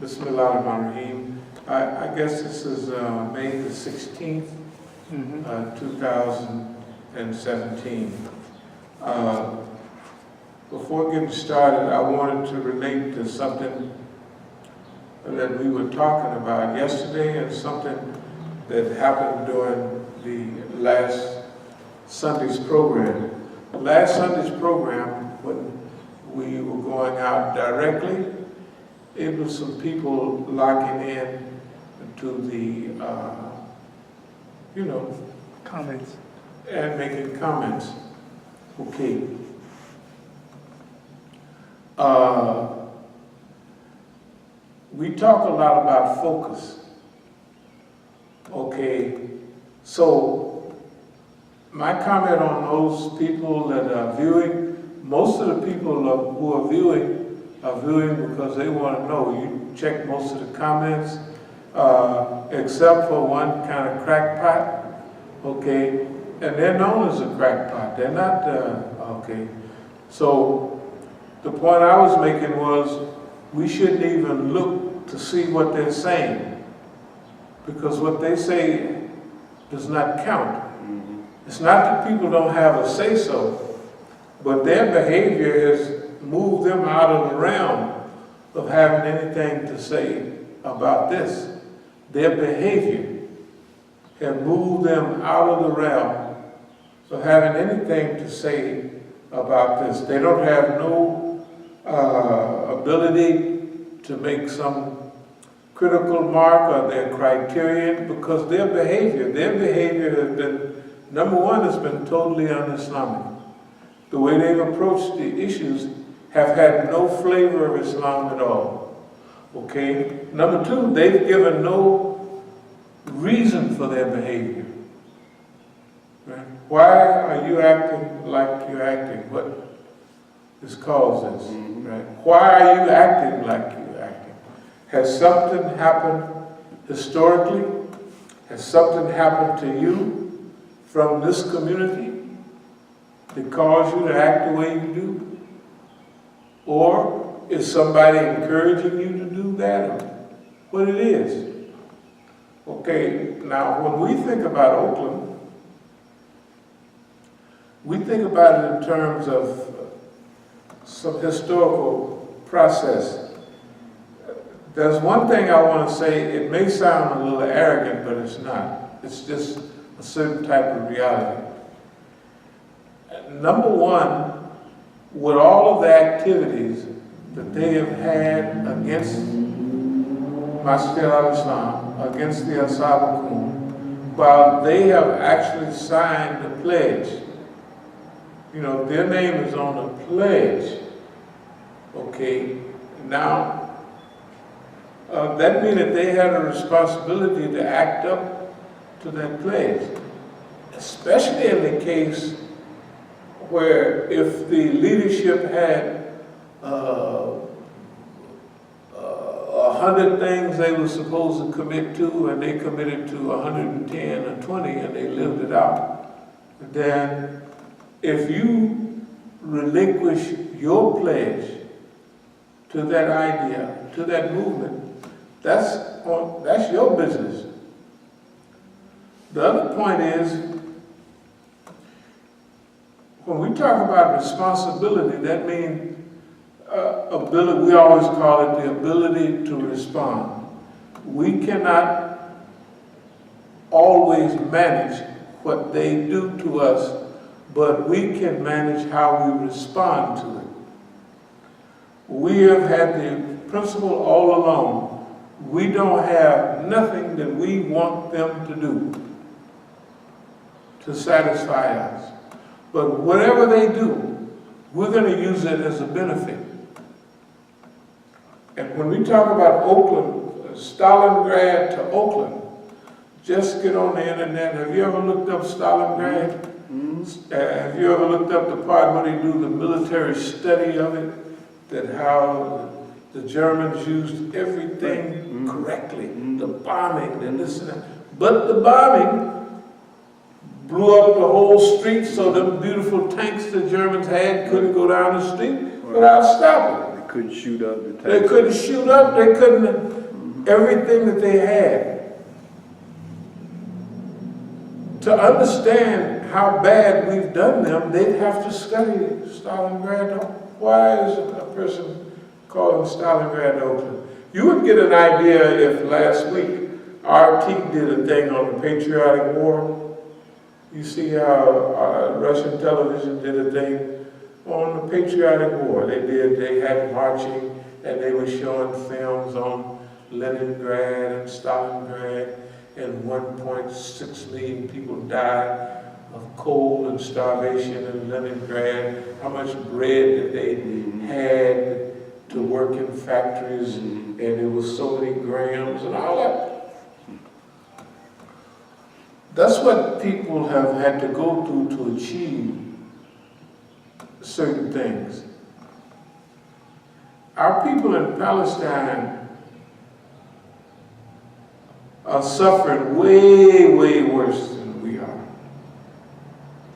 Bismillahirrahmanirrahim. I guess this is May the 16th, 2017. Before getting started, I wanted to relate to something that we were talking about yesterday and something that happened during the last Sunday's program. Last Sunday's program, when we were going out directly, it was some people locking in to the, Comments. and making comments. Okay. We talk a lot about focus. Okay, so my comment on those people that are viewing, most of the people who are viewing because they want to know. You check most of the comments, except for one kind of crackpot, okay? And they're known as a crackpot. They're not, okay. So the point I was making was we shouldn't even look to see what they're saying, because what they say does not count. It's not that people don't have a say-so, but their behavior has moved them out of the realm of having anything to say about this. Their behavior has moved them out of the realm of having anything to say about this. They don't have no ability to make some critical mark or their criterion, because their behavior has been, number one, has been totally un-Islamic. The way they've approached the issues have had no flavor of Islam at all. Okay? Number two, they've given no reason for their behavior. Right? Why are you acting like you're acting? What has caused this? Right? Why are you acting like you're acting? Has something happened historically? Has something happened to you from this community that caused you to act the way you do? Or is somebody encouraging you to do that? Or what it is? Okay, now when we think about Oakland, we think about it in terms of some historical process. There's one thing I want to say, it may sound a little arrogant, but it's not. It's just a certain type of reality. Number one, with all of the activities that they have had against Masjid al-Islam, against the As-Sabiqun, while they have actually signed the pledge, their name is on the pledge, okay, now, that means that they had a responsibility to act up to that pledge, especially in the case where if the leadership had 100 things they were supposed to commit to, and they committed to 110 or 20, and they lived it out, then if you relinquish your pledge to that idea, to that movement, that's your business. The other point is, when we talk about responsibility, that means ability. We always call it the ability to respond. We cannot always manage what they do to us, but we can manage how we respond to it. We have had the principle all along. We don't have nothing that we want them to do to satisfy us. But whatever they do, we're going to use it as a benefit. And when we talk about Oakland, Stalingrad to Oakland, just get on the internet. Have you ever looked up Stalingrad? Have you ever looked up the part where they do the military study of it? That how the Germans used everything correctly, the bombing and this and that. But the bombing blew up the whole street, so the beautiful tanks the Germans had couldn't go down the street without stopping. couldn't shoot up the tax. They couldn't shoot up, they couldn't, everything that they had. To understand how bad we've done them, they'd have to study Stalingrad. Why is a person calling Stalingrad Oakland? You would get an idea if last week RT did a thing on the patriotic war. You see how Russian television did a thing on the patriotic war. They had marching and they were showing films on Leningrad and Stalingrad, and 1.6 million people died of cold and starvation in Leningrad. How much bread that they had to work in factories, and it was so many grams and all that. That's what people have had to go through to achieve certain things. Our people in Palestine are suffering way, way worse than we are.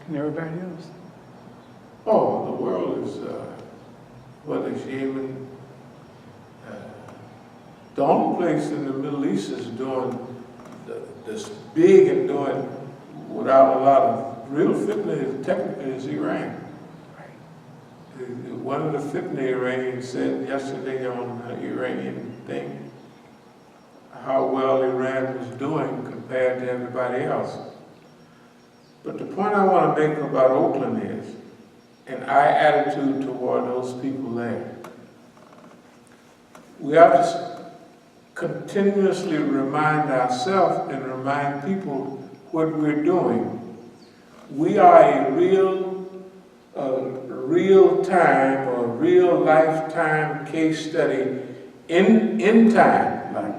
And everybody else. Oh, the world is, what is Yemen? The only place in the Middle East is doing this big and doing without a lot of real fitna technically is Iran. One of the fitna Iranians said yesterday on the Iranian thing how well Iran was doing compared to everybody else. But the point I want to make about Oakland is, and our attitude toward those people there, we have to continuously remind ourselves and remind people what we're doing. We are a real time or real lifetime case study in time. Like,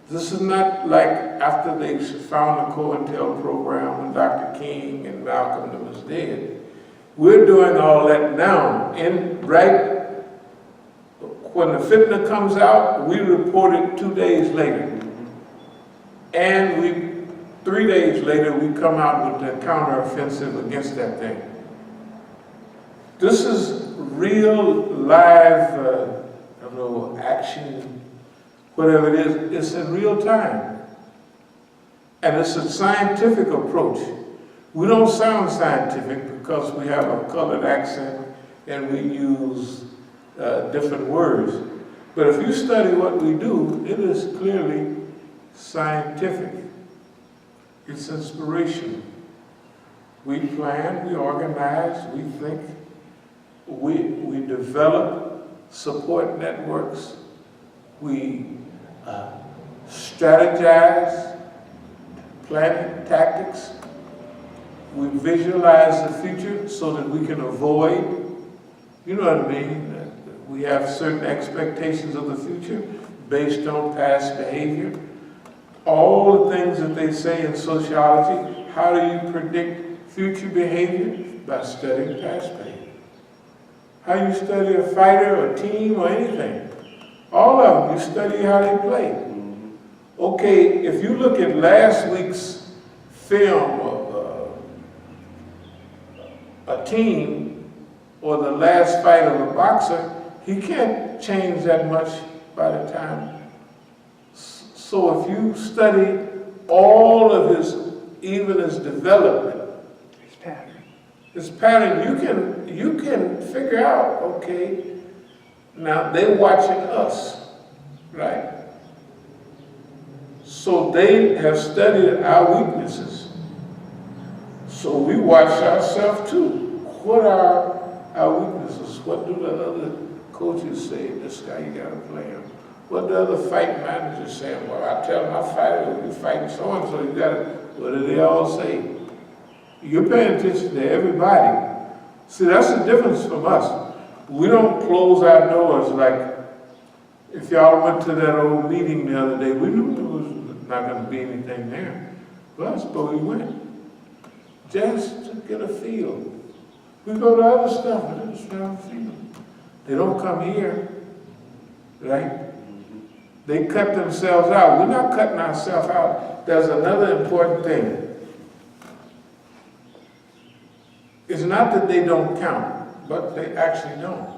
this is not like after they found the COINTEL program when Dr. King and Malcolm was dead. We're doing all that now. When the fitna comes out, we report it 2 days later. And 3 days later, we come out with the counteroffensive against that thing. This is real live, action, whatever it is. It's in real time. And it's a scientific approach. We don't sound scientific because we have a colored accent and we use different words. But if you study what we do, it is clearly scientific. It's inspirational. We plan, we organize, we think, we develop support networks, we strategize, planning tactics, we visualize the future so that we can avoid, you know what I mean? We have certain expectations of the future based on past behavior. All the things that they say in sociology, how do you predict future behavior? By studying past behavior. How you study a fighter or a team or anything. All of them, you study how they play. Okay, if you look at last week's film of a team or the last fight of a boxer, he can't change that much by the time. So if you study all of even his development, his pattern, you can figure out, okay, now they're watching us, right? So they have studied our weaknesses. So we watch ourselves too. What are our weaknesses? What do the other coaches say? This guy, you gotta play him. What do other fight managers say? Well, I tell my fighter, you're fighting so-and-so, you gotta, what do they all say? You're paying attention to everybody. See, that's the difference from us. We don't close our doors like, if y'all went to that old meeting the other day, we knew there was not gonna be anything there. But we went. Just to get a feel. We go to other stuff, but just have a feel. They don't come here, right? They cut themselves out. We're not cutting ourselves out. There's another important thing. It's not that they don't count, but they actually don't.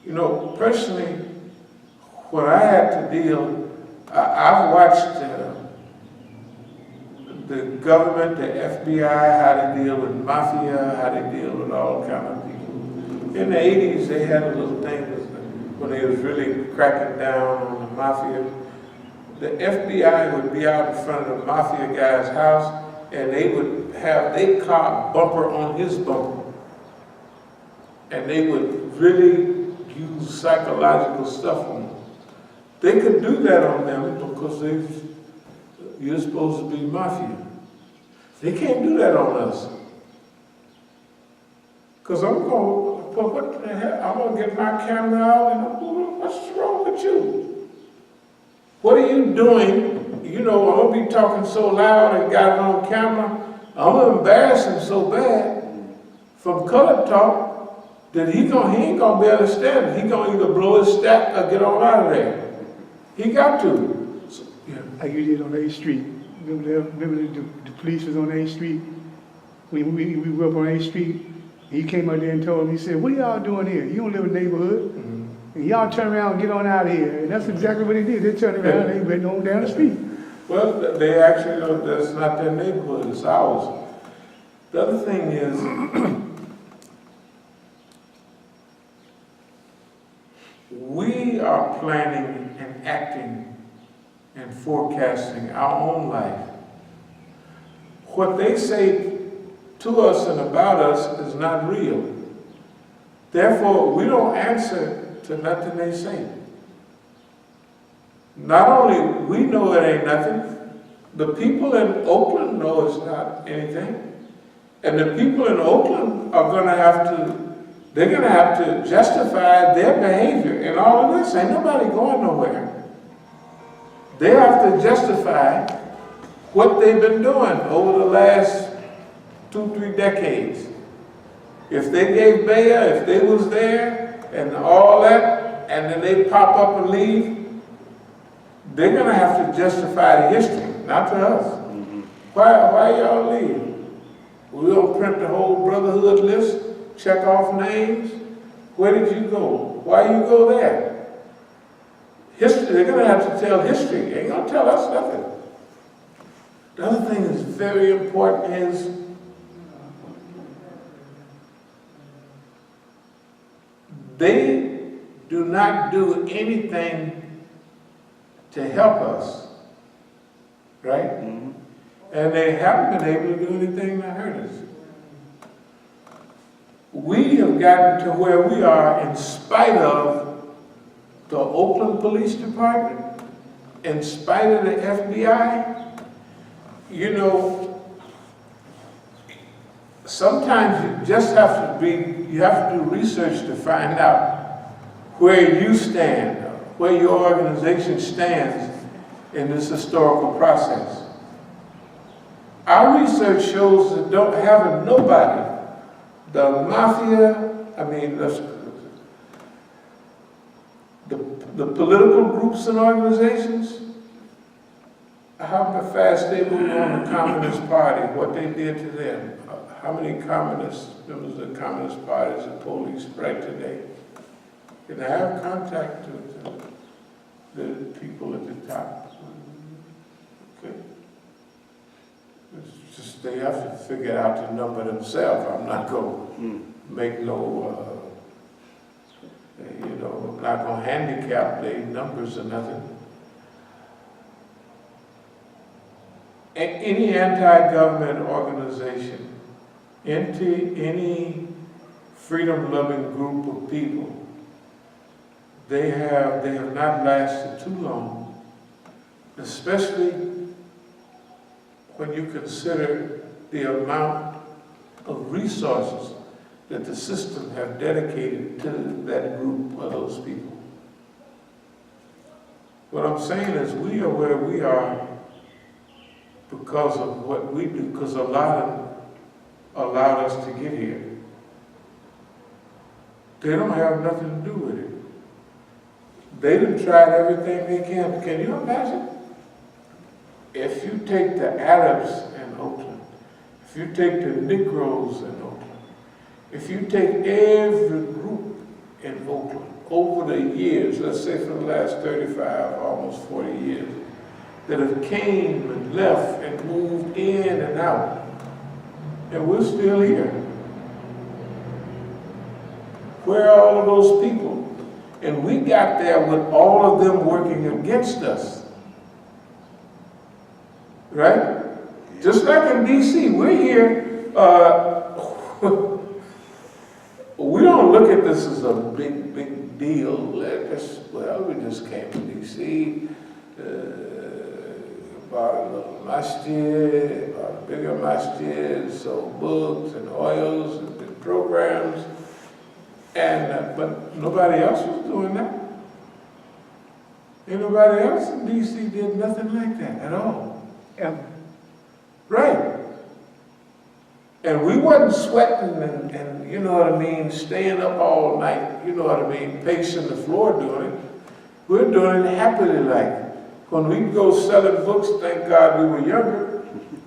You know, personally, when I had to deal, I've watched the government, the FBI, how they deal with mafia, how they deal with all kind of people. In the 80s, they had a little thing when they was really cracking down on the mafia. The FBI would be out in front of the mafia guy's house, and they would have their car bumper on his bumper. And they would really use psychological stuff on them. They could do that on them because you're supposed to be mafia. They can't do that on us. Because I'm going, well, what the hell? I'm going to get my camera out and what's wrong with you? What are you doing? You know, I'm going to be talking so loud and got it on camera. I'm going to embarrass him so bad from color talk that he ain't going to be able to stand it. He going to either blow his stack or get on out of there. He got to. So, yeah. Like you did on 8th Street. Remember the police was on 8th Street? We were up on 8th Street. He came out there and told me, he said, what are y'all doing here? You don't live in the neighborhood. Mm-hmm. And y'all turn around and get on out of here. And that's exactly what they did. They turned around and they went on down the street. Well, they actually, that's not their neighborhood, it's ours. The other thing is, we are planning and acting and forecasting our own life. What they say to us and about us is not real. Therefore, we don't answer to nothing they say. Not only we know it ain't nothing, the people in Oakland know it's not anything. And the people in Oakland are they're gonna have to justify their behavior in all of this. Ain't nobody going nowhere. They have to justify what they've been doing over the last 2-3 decades. If they gave bail, if they was there and all that, and then they pop up and leave, they're gonna have to justify the history, not to us. Mm-hmm. Why y'all leave? We don't print the whole Brotherhood list, check off names. Where did you go? Why you go there? History, they're gonna have to tell history. They ain't gonna tell us nothing. The other thing that's very important is they do not do anything to help us, right? Mm-hmm. And they haven't been able to do anything to hurt us. We have gotten to where we are in spite of the Oakland Police Department, in spite of the FBI. You know, sometimes you just have to do research to find out where you stand, where your organization stands in this historical process. Our research shows that don't have nobody, the mafia, the political groups and organizations, how fast they moved on the Communist Party, what they did to them, how many communist members of the Communist Party is the police right today. Can I have contact with the people at the top? Okay. It's just they have to figure out the number themselves. I'm not going to make no, I'm not going to handicap their numbers or nothing. Any anti-government organization, any freedom-loving group of people, they have not lasted too long, especially when you consider the amount of resources that the system have dedicated to that group of those people. What I'm saying is we are where we are because of what we do, because Allah allowed us to get here. They don't have nothing to do with it. They done tried everything they can. Can you imagine? If you take the Arabs in Oakland, if you take the Negroes in Oakland, if you take every group in Oakland, over the years, let's say for the last 35, almost 40 years, that have came and left and moved in and out, and we're still here. Where are all of those people? And we got there with all of them working against us. Right? Just like in D.C., we're here. We don't look at this as a big deal. We just came to D.C., bought a little masjid, bought a bigger masjid, sold books and oils and did programs. But nobody else was doing that. Ain't nobody else in D.C. did nothing like that at all. Ever. Right. And we wasn't sweating and you know what I mean, staying up all night, you know what I mean, pacing the floor doing it. We're doing it happily like. When we go selling books, thank God we were younger,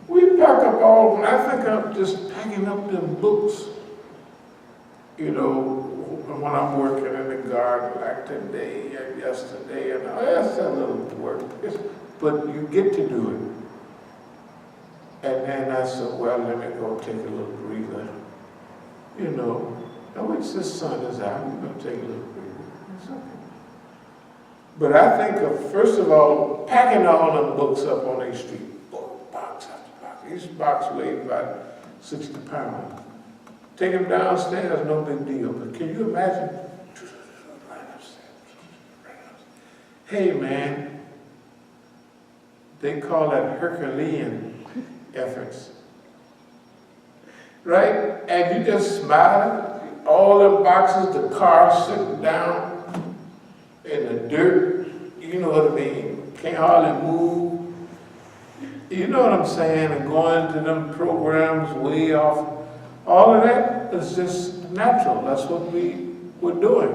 we pack up when I think I'm just packing up them books, you know, when I'm working in the garden like today and yesterday, and that's a little work. But you get to do it. And then I said, well, let me go take a little breather. You know, once the sun is out, we're going to take a little breather. It's okay. But I think of, first of all, packing all them books up on a street, box after box. Each box weighed about 60 pounds. Take them downstairs, no big deal. But can you imagine? Right upstairs. Hey, man, they call that Herculean efforts. Right? And you just smile, all them boxes, the car sitting down in the dirt, you know what I mean, can't hardly move. You know what I'm saying? And going to them programs way off. All of that is just natural. That's what we're doing.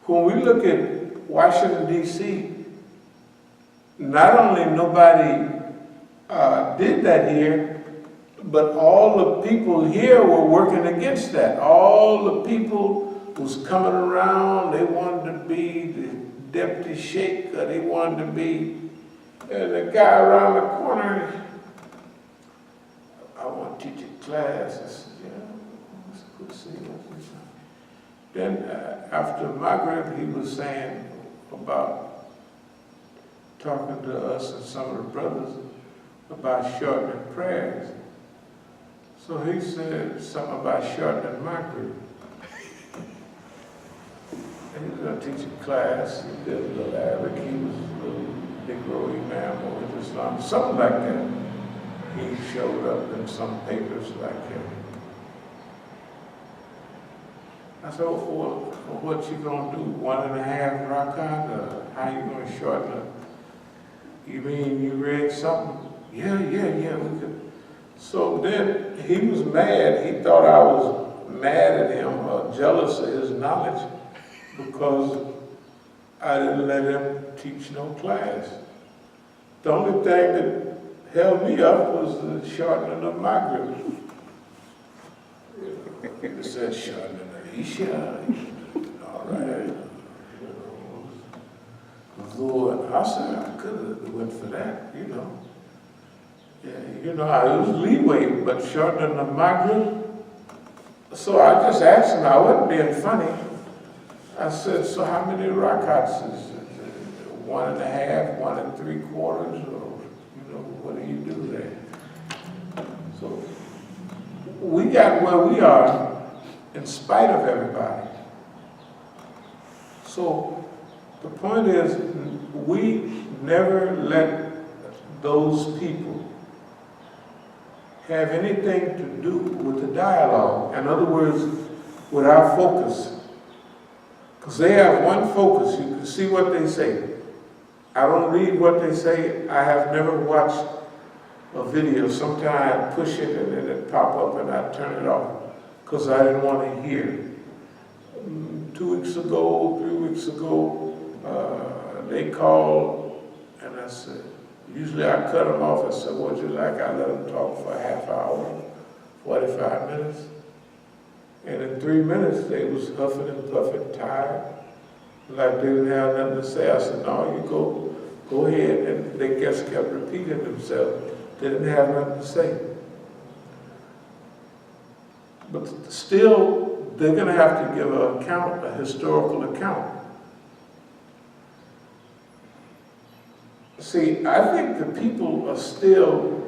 When we look at Washington, D.C., not only nobody did that here, but all the people here were working against that. All the people was coming around, they wanted to be the deputy sheikh, or they wanted to be the guy around the corner. I want to teach a class. I said, yeah, it's good to see you. Then after Maghrib, he was saying about talking to us and some of the brothers about shortening prayers. So he said something about shortening Maghrib. And he was going to teach a class. He did a little Arabic. He was a little Negro Imam or Islam, something like that. He showed up in some papers like that. I said, well, what you gonna do? 1.5 rakat? How you gonna shorten it? You mean you read something? Yeah, we could. So then he was mad. He thought I was mad at him or jealous of his knowledge because I didn't let him teach no class. The only thing that held me up was the shortening of Maghrib. He said shortening of Isha, all right. Zuhr and Asr, I could have went for that, you know. Yeah, you know, it was leeway, but shortening of Maghrib. So I just asked him, I wasn't being funny. I said, so how many rakats is it? 1.5, 1 3/4, or what do you do there? So we got where we are in spite of everybody. So the point is, we never let those people have anything to do with the dialogue. In other words, with our focus. Because they have one focus. You can see what they say. I don't read what they say. I have never watched a video. Sometimes I push it and then it pop up and I turn it off because I didn't want to hear. 2 weeks ago, 3 weeks ago, they called and I said, usually I cut them off. I said, what'd you like? I let them talk for a half hour, 45 minutes. And in 3 minutes, they was huffing and puffing, tired, like they didn't have nothing to say. I said, no, you go ahead. And they just kept repeating themselves. They didn't have nothing to say. But still, they're going to have to give an account, a historical account. See, I think the people are still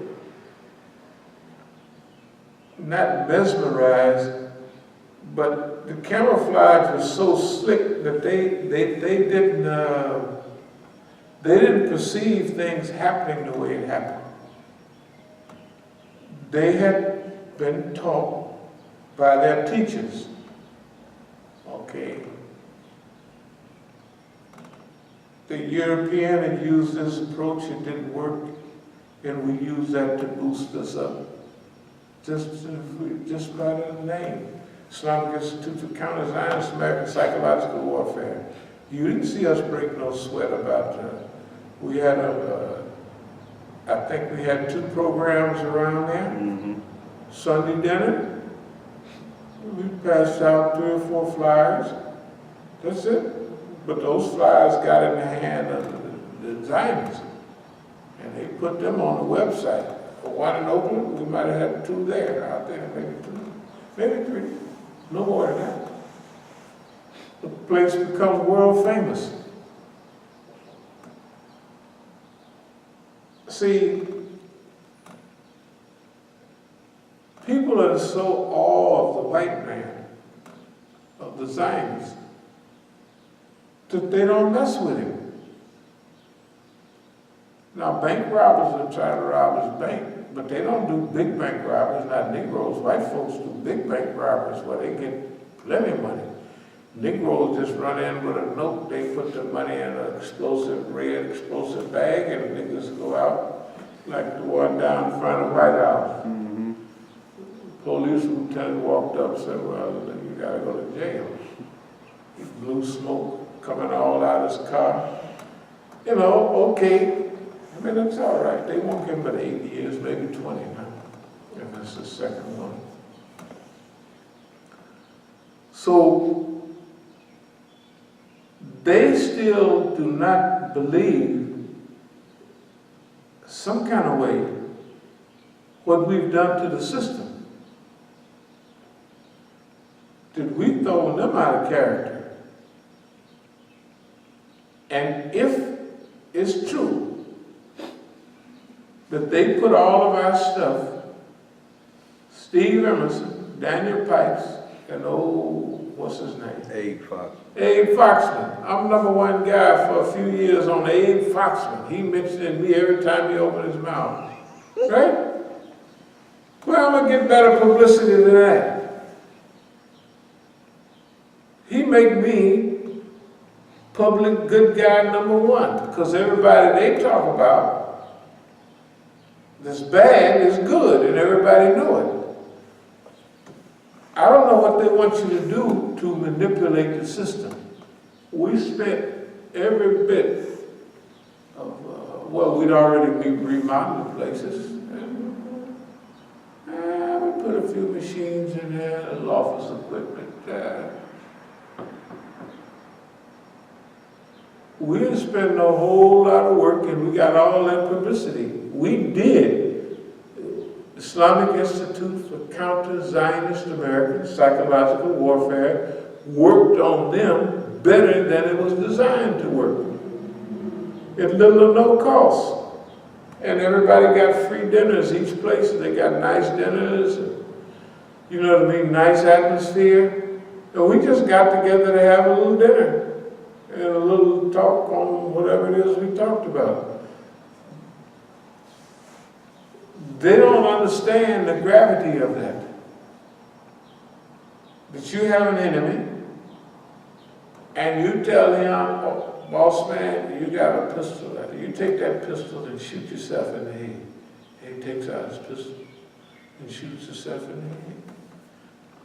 not mesmerized, but the camouflage was so slick that they didn't perceive things happening the way it happened. They had been taught by their teachers. Okay. The European had used this approach, it didn't work, and we used that to boost us up. Just by the name. Islamic Institute for Counter-Zionist American Psychological Warfare. You didn't see us break no sweat about we had I think we had 2 programs around there. Mm-hmm. Sunday dinner, we passed out 3 or 4 flyers. That's it. But those flyers got in the hand of the Zionists, and they put them on the website. For one in Oakland, we might have had 2 there, out there, maybe 3, no more than that. The place becomes world famous. See, people are so awe of the white man, of the Zionists, that they don't mess with him. Now, bank robbers are trying to rob his bank, but they don't do big bank robberies, not Negroes. White folks do big bank robberies where they get plenty of money. Negroes just run in with a note, they put the money in an explosive, red explosive bag, and niggas go out like the one down in front of the White House. Mm-hmm. Police lieutenant walked up and said, well, you gotta go to jail. He blew smoke coming all out of his car. You know, okay. I mean, that's all right. They won't give him but 8 years, maybe 20 now, if it's the second one. So, they still do not believe some kind of way what we've done to the system. Did we throw them out of character? And if it's true that they put all of our stuff, Steve Emerson, Daniel Pipes, and what's his name? Abe Fox. Abe Foxman. I'm #1 guy for a few years on Abe Foxman. He mentioned me every time he opened his mouth. Right? Well, I'm gonna get better publicity than that. He make me public good guy #1, because everybody they talk about that's bad is good, and everybody know it. I don't know what they want you to do to manipulate the system. We spent every bit of, well, we'd already remodeled places. We put a few machines in there, a little office equipment. We didn't spend a whole lot of work, and we got all that publicity. We did. Islamic Institute for Counter-Zionist American Psychological Warfare worked on them better than it was designed to work. At little or no cost. And everybody got free dinners each place. They got nice dinners, you know what I mean, nice atmosphere. And we just got together to have a little dinner and a little talk on whatever it is we talked about. They don't understand the gravity of that. That you have an enemy, and you tell him, oh, boss man, you got a pistol. You take that pistol and shoot yourself in the head. He takes out his pistol and shoots himself in the head.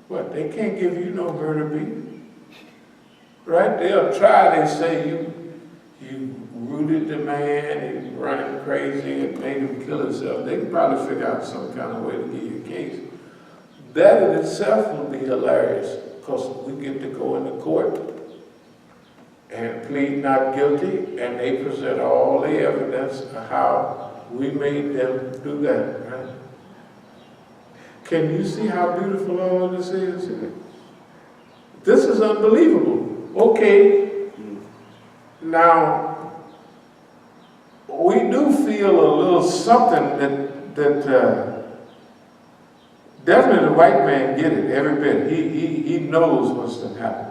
What, they can't give you no murder beat. Right? They'll try, they say you rooted the man, he running crazy and made him kill himself. They can probably figure out some kind of way to give you a case. That in itself will be hilarious, because we get to go into court and plead not guilty, and they present all the evidence of how we made them do that, right? Can you see how beautiful all of this is? This is unbelievable. Okay, now, we do feel a little something that definitely the white man get it every bit. He knows what's going to happen.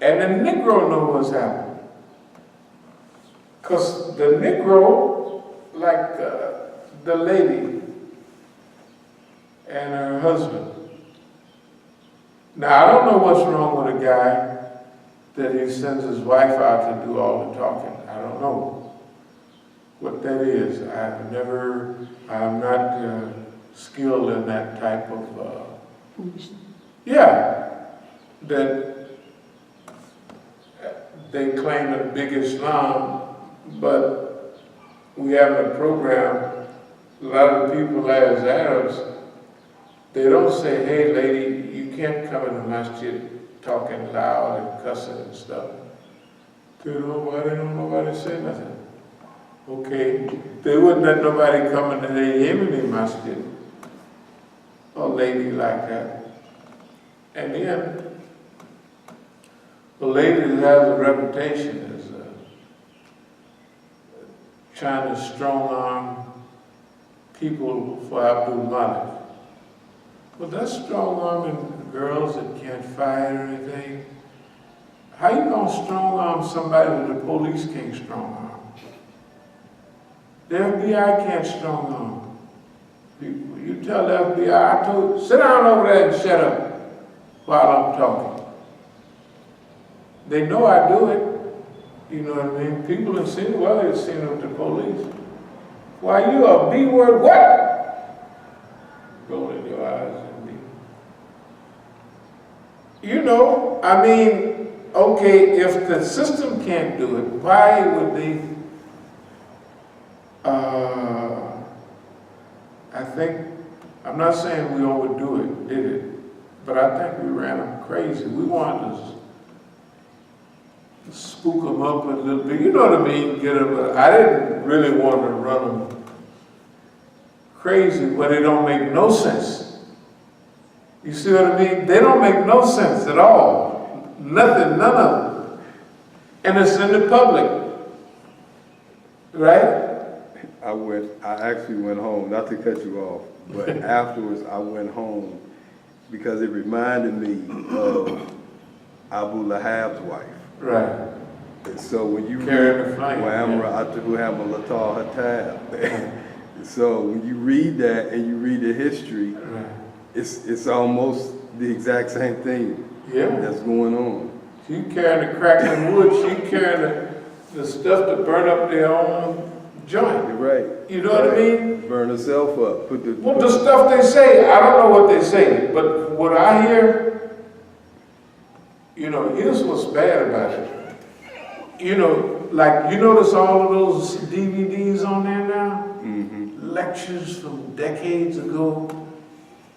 And the Negro knows what's happening. Because the Negro, like the lady and her husband. Now, I don't know what's wrong with a guy that he sends his wife out to do all the talking. I don't know what that is. I'm not skilled in that type of, that they claim the big Islam, but we have a program, a lot of the people as Arabs, they don't say, hey lady, you can't come in the masjid talking loud and cussing and stuff. They don't know nobody say nothing. Okay, they wouldn't let nobody come into the Yemeni masjid, a lady like that. And then, a lady that has a reputation as trying to strong-arm people for abdul-alim. Well, that's strong-arming girls that can't fight or anything. How you gonna strong-arm somebody that the police can't strong-arm? The FBI can't strong-arm people. You tell the FBI, I told you, sit down over there and shut up while I'm talking. They know I do it. You know what I mean? People have seen it, well, they've seen it with the police. Why, you a B-word, what? Rolling your eyes at me. You know, I mean, okay, if the system can't do it, why would they, I think, I'm not saying we overdo it, did it, but I think we ran them crazy. We wanted to spook them up a little bit, you know what I mean, get them, but I didn't really want to run them crazy where they don't make no sense. You see what I mean? They don't make no sense at all. Nothing, none of them. And it's in the public, right? I actually went home, not to cut you off, but afterwards I went home because it reminded me of Abu Lahab's wife. Right. And so when you Carrying the flame. So when you read that and you read the history, Right. it's almost the exact same thing that's going on. She carrying the crackling wood, she carrying the stuff to burn up their own joint. You're right. You know what I mean? Burn herself up. Well, the stuff they say, I don't know what they say, but what I hear, you know, here's what's bad about it. You know, like, you notice all of those DVDs on there now? Mm-hmm. Lectures from decades ago.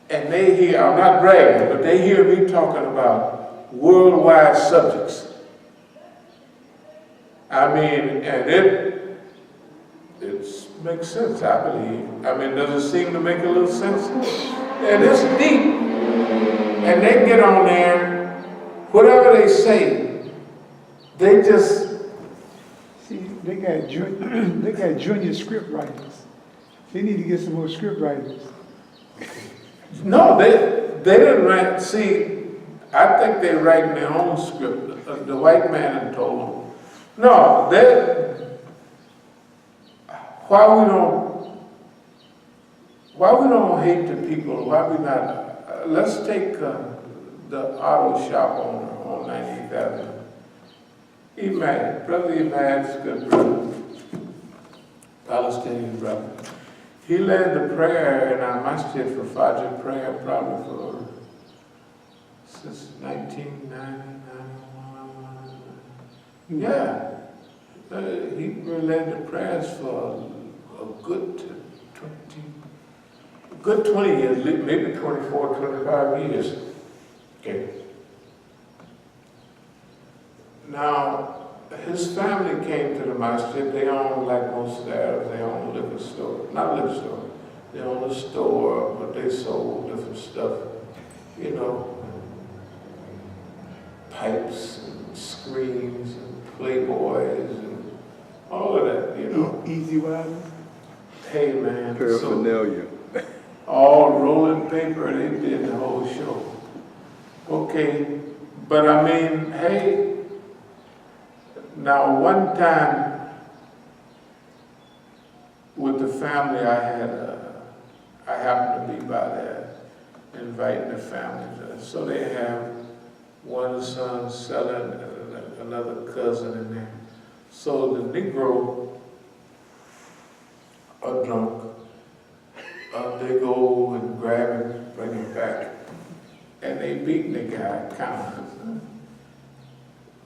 And they hear, I'm not bragging, but they hear me talking about worldwide subjects. I mean, and it makes sense, I believe. I mean, does it seem to make a little sense? And it's deep. And they get on there, whatever they say, they just... See, they got junior script writers. They need to get some more script writers. No, they didn't write, see, I think they're writing their own script. The white man had told them. No, why we don't hate the people, why we not, let's take the auto shop owner on 98th Avenue. Imam, Brother Imam's good brother, Palestinian brother. He led the prayer in our Masjid for Fajr prayer probably since 1991. Yeah. He led the prayers for a good 20 good 20 years, maybe 24, 25 years. Okay. Now, his family came to the masjid. They own, like most of the Arabs, they own a liquor store. Not a liquor store. They own a store, but they sold different stuff. You know, pipes and screens and Playboys and all of that, you know. Easy rider. Hey, man. Paraphernalia. All rolling paper, they did the whole show. Okay, but I mean, hey, now one time with the family I happened to be by there, inviting the family. So they have one son selling and another cousin in there. So the Negro are drunk. They go and grab him, bring him back, and they beating the guy, counting.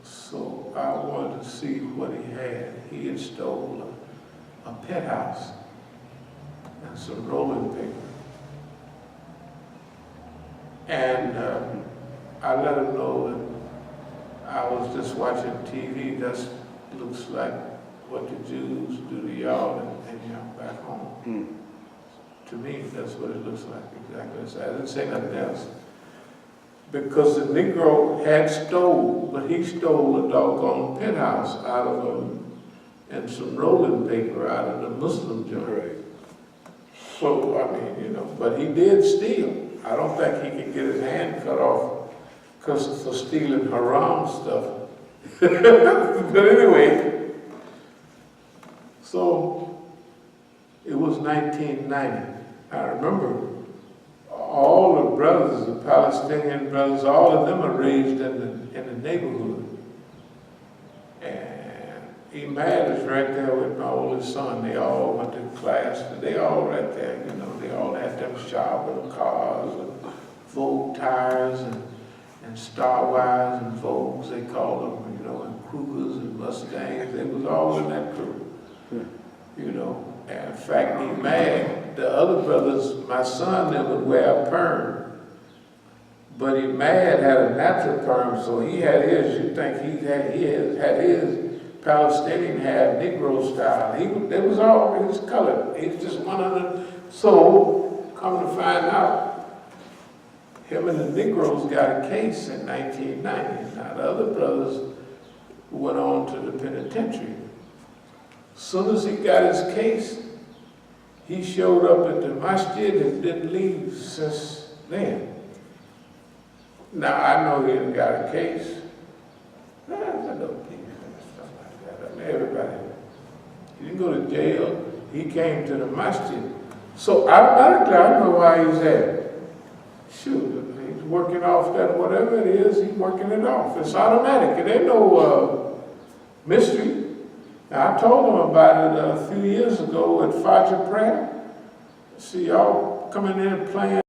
So I wanted to see what he had. He had stolen a penthouse and some rolling paper. And I let him know that I was just watching TV. That looks like what the Jews do to y'all and y'all back home. To me, that's what it looks like, exactly. So I didn't say nothing else. Because the Negro had stole, but he stole a doggone penthouse out of them and some rolling paper out of the Muslim joint. Right. So, I mean, you know, but he did steal. I don't think he can get his hand cut off because for stealing haram stuff. But anyway, so it was 1990. I remember all the brothers, the Palestinian brothers, all of them are raised in the neighborhood. And Imam is right there with my oldest son. They all went to class. They all right there, you know. They all had them shopping cars and Vogue tires and Star Wires and Vogues, they called them, you know, and Krugers and Mustangs. They was all in that crew, you know. And in fact, Imam, the other brothers, my son, they would wear a perm. But Imam had a natural perm, so he had his. You think he had his Palestinian had Negro style. They was all, he was colored. He was just one of them. So, come to find out, him and the Negroes got a case in 1990. Now, the other brothers went on to the penitentiary. As soon as he got his case, he showed up at the Masjid and didn't leave since then. Now, I know he didn't got a case. I know stuff like that. I mean, everybody. He didn't go to jail. He came to the Masjid. So automatically, I know why he's there. Shoot, he's working off that, whatever it is, he's working it off. It's automatic. It ain't no mystery. Now, I told him about it a few years ago at Fajr prayer. See y'all coming in and playing